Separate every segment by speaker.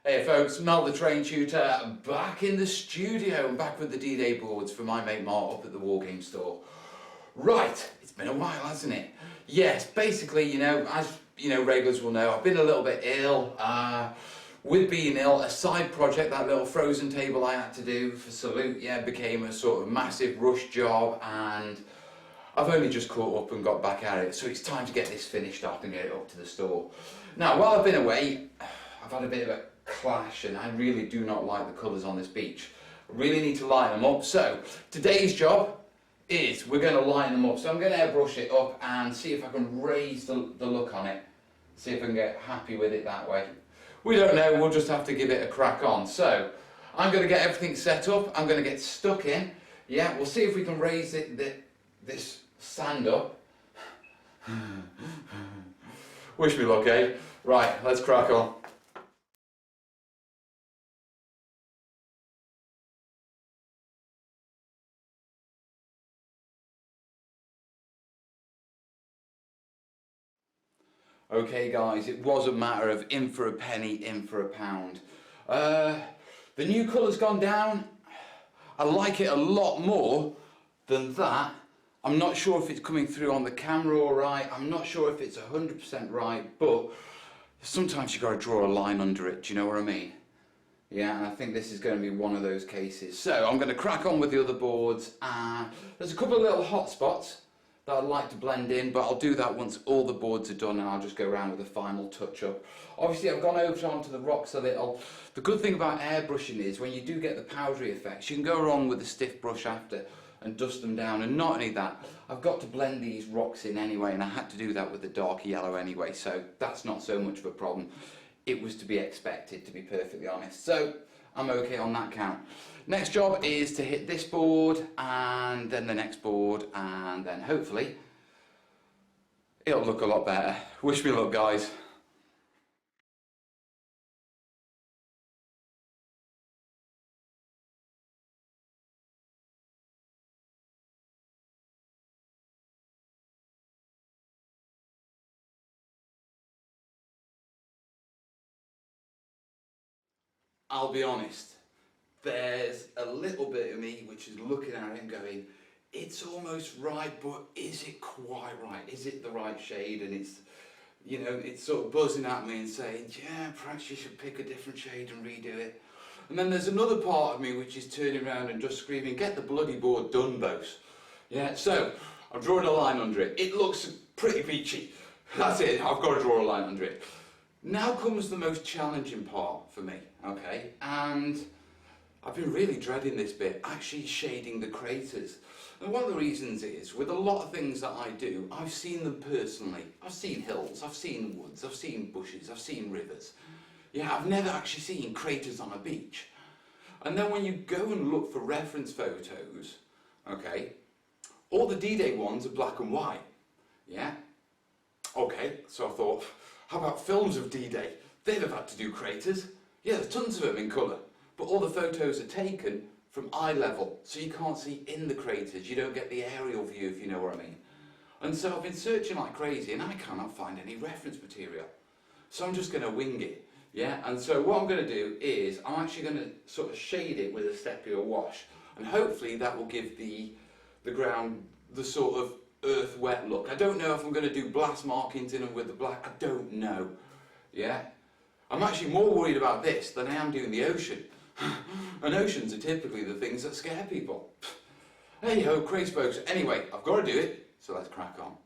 Speaker 1: Hey folks, Mel the Train Tutor, back in the studio and back with the D-Day boards for my mate Mark up at the WarGames store. Right, it's been a while, hasn't it? Yes, basically, as regulars will know, I've been a little bit ill. With being ill, a side project, that little frozen table I had to do for Salute, became a sort of massive rush job, and I've only just caught up and got back at it, so it's time to get this finished up and get it up to the store. Now, while I've been away, I've had a bit of a clash and I really do not like the colours on this beach. I really need to line them up, so today's job is we're going to line them up. So I'm going to airbrush it up and see if I can raise the look on it, see if I can get happy with it that way. We don't know, we'll just have to give it a crack on. So I'm going to get everything set up, I'm going to get stuck in. Yeah, we'll see if we can raise this sand up. Wish me luck, eh? Right, let's crack on. Okay guys, it was a matter of in for a penny, in for a pound. The new colour's gone down. I like it a lot more than that. I'm not sure if it's coming through on the camera all right. I'm not sure if it's 100% right, but sometimes you've got to draw a line under it, do you know what I mean? Yeah, and I think this is going to be one of those cases. So I'm going to crack on with the other boards. There's a couple of little hot spots that I'd like to blend in, but I'll do that once all the boards are done and I'll just go around with a final touch up. Obviously I've gone over onto the rocks a little. The good thing about airbrushing is when you do get the powdery effects, you can go wrong with a stiff brush after and dust them down, and not only that, I've got to blend these rocks in anyway, and I had to do that with the dark yellow anyway, so that's not so much of a problem. It was to be expected, to be perfectly honest, so I'm okay on that count. Next job is to hit this board and then the next board, and then hopefully it'll look a lot better. Wish me luck, guys. I'll be honest, there's a little bit of me which is looking at it and going, it's almost right, but is it quite right? Is it the right shade? And it's sort of buzzing at me and saying, yeah, perhaps you should pick a different shade and redo it. And then there's another part of me which is turning around and just screaming, get the bloody board done, boss. Yeah, so I'm drawing a line under it. It looks pretty peachy. That's it, I've got to draw a line under it. Now comes the most challenging part for me, okay? And I've been really dreading this bit, actually shading the craters. And one of the reasons is, with a lot of things that I do, I've seen them personally. I've seen hills, I've seen woods, I've seen bushes, I've seen rivers. Yeah, I've never actually seen craters on a beach. And then when you go and look for reference photos, okay, all the D-Day ones are black and white, yeah? Okay, so I thought, how about films of D-Day? They'd have had to do craters. Yeah, there's tons of them in colour. But all the photos are taken from eye level, so you can't see in the craters. You don't get the aerial view, if you know what I mean. And so I've been searching like crazy and I cannot find any reference material. So I'm just going to wing it. Yeah, and so what I'm going to do is I'm actually going to sort of shade it with a Sepia wash. And hopefully that will give the ground the sort of earth wet look. I don't know if I'm going to do blast markings in them with the black. I don't know. Yeah, I'm actually more worried about this than I am doing the ocean. And oceans are typically the things that scare people. Hey ho, crazy folks. Anyway, I've got to do it, so let's crack on.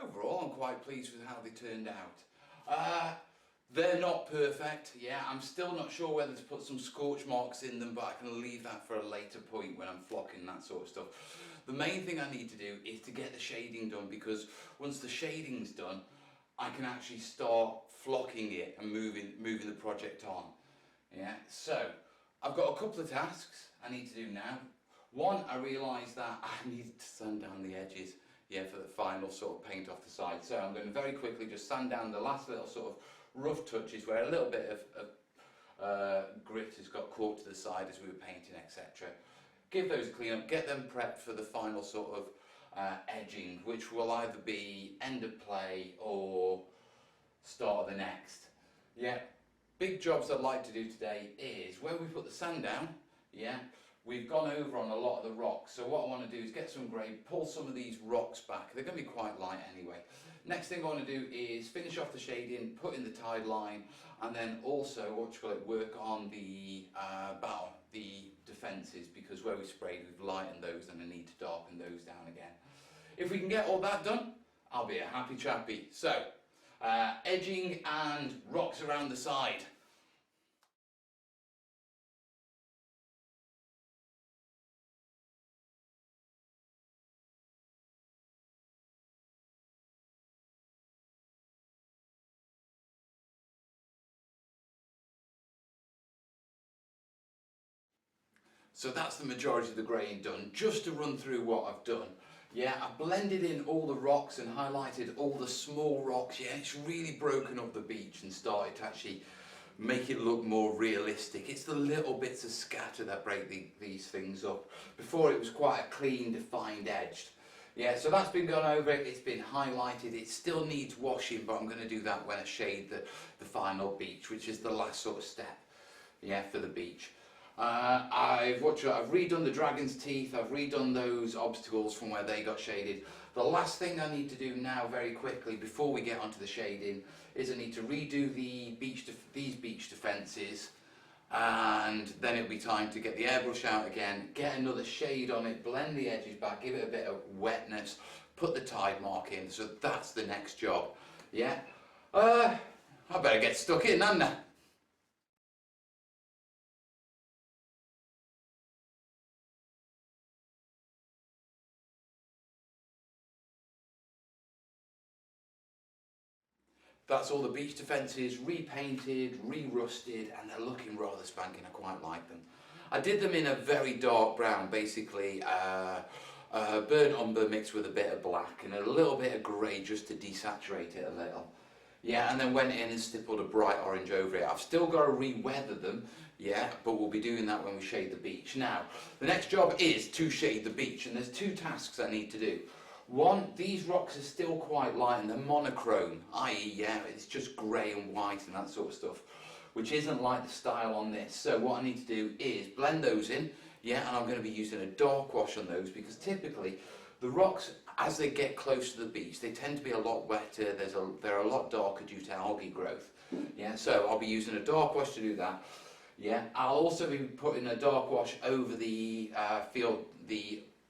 Speaker 1: Overall, I'm quite pleased with how they turned out. They're not perfect, yeah, I'm still not sure whether to put some scorch marks in them, but I can leave that for a later point when I'm flocking that sort of stuff. The main thing I need to do is to get the shading done, because once the shading's done, I can actually start flocking it and moving the project on. Yeah, so I've got a couple of tasks I need to do now. One, I realised that I needed to sand down the edges, yeah, for the final sort of paint off the side. So I'm going to very quickly just sand down the last little sort of rough touches where a little bit of grit has got caught to the side as we were painting, etc. Give those a clean up, get them prepped for the final sort of edging, which will either be end of play or start of the next. Yeah, big jobs I'd like to do today is where we put the sand down, yeah, we've gone over on a lot of the rocks. So what I want to do is get some grade, pull some of these rocks back. They're going to be quite light anyway. Next thing I want to do is finish off the shading, put in the tide line, and then also work on the the defences, because where we sprayed we've lightened those and I need to darken those down again. If we can get all that done, I'll be a happy chappy. So, edging and rocks around the side. So that's the majority of the greying done. Just to run through what I've done. Yeah, I've blended in all the rocks and highlighted all the small rocks. Yeah, it's really broken up the beach and started to actually make it look more realistic. It's the little bits of scatter that break these things up. Before it was quite a clean, defined edged. Yeah, so that's been gone over, it's been highlighted, it still needs washing, but I'm going to do that when I shade the final beach, which is the last sort of step, yeah, for the beach. I've redone the dragon's teeth, I've redone those obstacles from where they got shaded. The last thing I need to do now very quickly before we get onto the shading is I need to redo these beach defences, and then it'll be time to get the airbrush out again, get another shade on it, blend the edges back, give it a bit of wetness, put the tide mark in. So that's the next job. Yeah, I better get stuck in, hadn't I? That's all the beach defences, repainted, re-rusted, and they're looking rather spanking. I quite like them. I did them in a very dark brown, basically burnt umber mixed with a bit of black and a little bit of grey just to desaturate it a little. Yeah, and then went in and stippled a bright orange over it. I've still got to re-weather them, yeah, but we'll be doing that when we shade the beach. Now, the next job is to shade the beach, and there's two tasks I need to do. One, these rocks are still quite light and they're monochrome, i.e. yeah, it's just grey and white and that sort of stuff, which isn't like the style on this. So what I need to do is blend those in, yeah, and I'm going to be using a dark wash on those because typically the rocks, as they get close to the beach, they tend to be a lot wetter, they're a lot darker due to algae growth, yeah, so I'll be using a dark wash to do that. Yeah, I'll also be putting a dark wash over the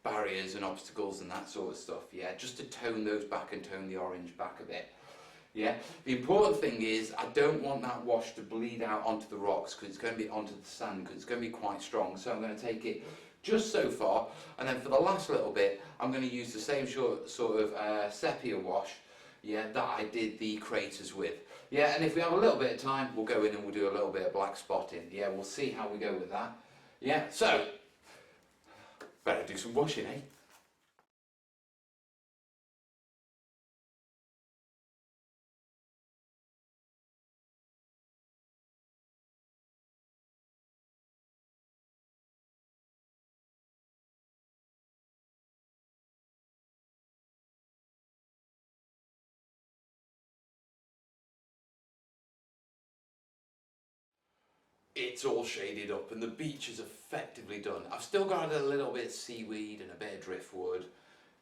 Speaker 1: barriers and obstacles and that sort of stuff, yeah, just to tone those back and tone the orange back a bit. Yeah, the important thing is I don't want that wash to bleed out onto the rocks because it's going to be onto the sand because it's going to be quite strong. So I'm going to take it just so far, and then for the last little bit I'm going to use the same sort of sepia wash, yeah, that I did the craters with. Yeah, and if we have a little bit of time we'll go in and we'll do a little bit of black spotting. Yeah, we'll see how we go with that. Yeah, so better do some washing, eh? It's all shaded up and the beach is effectively done. I've still got a little bit of seaweed and a bit of driftwood.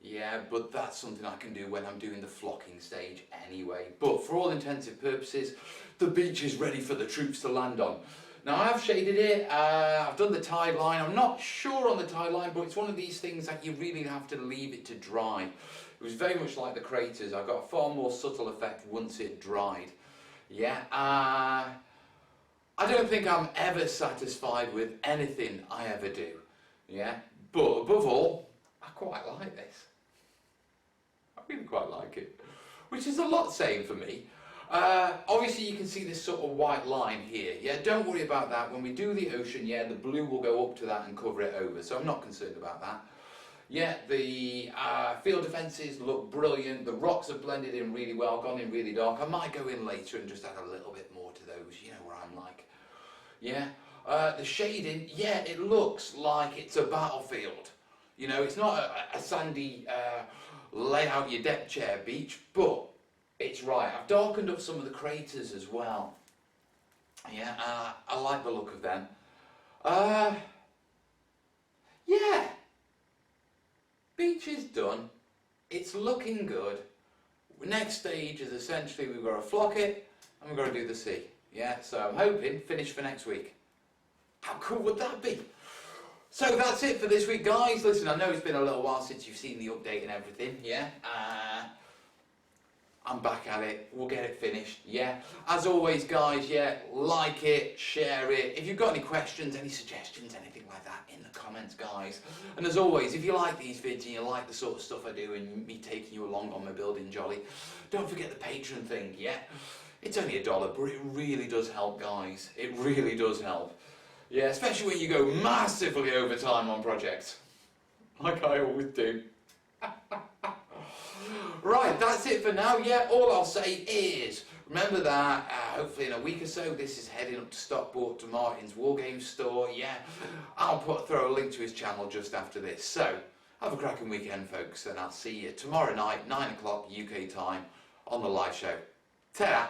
Speaker 1: Yeah, but that's something I can do when I'm doing the flocking stage anyway. But for all intensive purposes, the beach is ready for the troops to land on. Now I've shaded it, I've done the tide line. I'm not sure on the tide line, but it's one of these things that you really have to leave it to dry. It was very much like the craters. I got a far more subtle effect once it dried. Yeah, I don't think I'm ever satisfied with anything I ever do. Yeah, but above all, I quite like this. I really quite like it, which is a lot saying for me. Obviously you can see this sort of white line here. Yeah, don't worry about that. When we do the ocean, yeah, the blue will go up to that and cover it over. So I'm not concerned about that. Yeah, the field defences look brilliant. The rocks have blended in really well, gone in really dark. I might go in later and just add a little bit more to those, you know where I'm like. Yeah, the shading, yeah, it looks like it's a battlefield. You know, it's not a sandy lay out your deck chair beach, but it's right. I've darkened up some of the craters as well. Yeah, I like the look of them. Yeah. Beach is done, it's looking good. Next stage is essentially we've got to flock it and we've got to do the sea. Yeah, so I'm hoping finish for next week. How cool would that be? So that's it for this week, guys. Listen, I know it's been a little while since you've seen the update and everything, yeah? I'm back at it, we'll get it finished, yeah? As always, guys, yeah, like it, share it. If you've got any questions, any suggestions, anything like that, in the comments, guys. And as always, if you like these vids and you like the sort of stuff I do and me taking you along on my building jolly, don't forget the Patreon thing, yeah? It's only $1, but it really does help, guys. It really does help. Yeah, especially when you go massively over time on projects, like I always do. Right, that's it for now. Yeah, all I'll say is, remember that hopefully in a week or so, this is heading up to Stockport to Martin's WarGames store. Yeah, I'll throw a link to his channel just after this. So, have a cracking weekend, folks, and I'll see you tomorrow night, 9 o'clock UK time, on the live show. Ta-da!